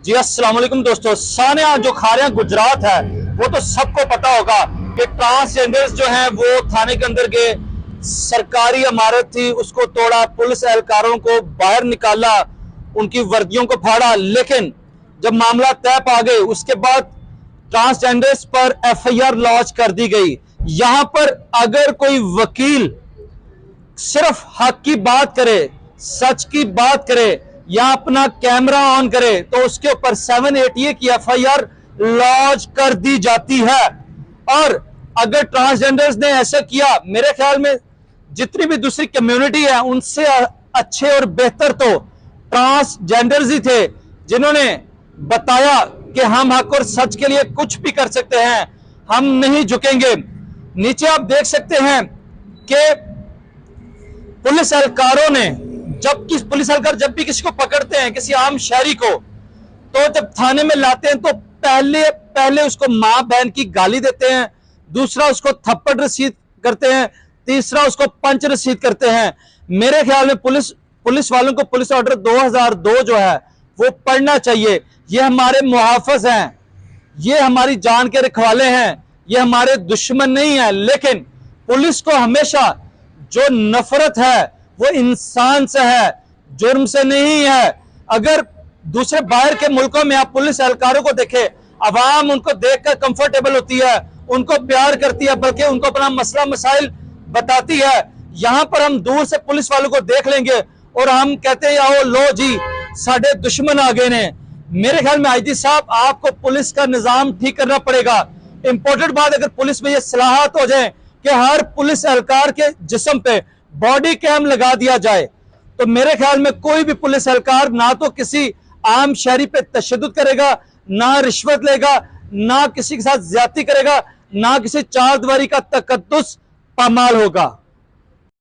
जी अस्सलाम वालेकुम दोस्तों। सानिया जो खा रहे हैं गुजरात है, वो तो सबको पता होगा कि ट्रांसजेंडर्स जो हैं वो थाने के अंदर गए, सरकारी इमारत थी उसको तोड़ा, पुलिस एहलकारों को बाहर निकाला, उनकी वर्दियों को फाड़ा। लेकिन जब मामला तय पा गए उसके बाद ट्रांसजेंडर्स पर एफआईआर लॉन्च कर दी गई। यहां पर अगर कोई वकील सिर्फ हक की बात करे, सच की बात करे या अपना कैमरा ऑन करे तो उसके ऊपर 780 की एफआईआर लॉन्च कर दी जाती है। और अगर ट्रांसजेंडर्स ने ऐसा किया, मेरे ख्याल में जितनी भी दूसरी कम्युनिटी है उनसे अच्छे और बेहतर तो ट्रांसजेंडर्स ही थे, जिन्होंने बताया कि हम हक और सच के लिए कुछ भी कर सकते हैं, हम नहीं झुकेंगे। नीचे आप देख सकते हैं कि पुलिस एहलकारों ने पुलिस एहलकार जब भी किसी को पकड़ते हैं, किसी आम शहरी को, तो जब थाने में लाते हैं तो पहले उसको मां बहन की गाली देते हैं, दूसरा उसको थप्पड़ रसीद करते हैं, तीसरा उसको पंच रसीद करते हैं। मेरे ख्याल में पुलिस वालों को पुलिस ऑर्डर 2002 जो है वो पढ़ना चाहिए। ये हमारे मुहाफिज हैं, ये हमारी जान के रखवाले हैं, ये हमारे दुश्मन नहीं है। लेकिन पुलिस को हमेशा जो नफरत है वो इंसान से है, जुर्म से नहीं है। अगर दूसरे बाहर के मुल्कों में आप पुलिस एहलकारों को देखें, अवाम उनको देखकर कंफर्टेबल होती है, उनको प्यार करती है, बल्कि उनको अपना मसला मसाइल बताती है। यहां पर हम दूर से पुलिस वालों को देख लेंगे और हम कहते हैं आओ लो जी साढ़े दुश्मन आ गए ने। मेरे ख्याल में आईजी साहब आपको पुलिस का निजाम ठीक करना पड़ेगा। इंपॉर्टेंट बात, अगर पुलिस में ये सलाहत हो जाए कि हर पुलिस एहलकार के जिस्म पे बॉडी कैम लगा दिया जाए, तो मेरे ख्याल में कोई भी पुलिस एहलकार ना तो किसी आम शहरी पे तशद्दुद करेगा, ना रिश्वत लेगा, ना किसी के साथ ज्यादती करेगा, ना किसी चार दीवारी का तकद्दुस पामाल होगा।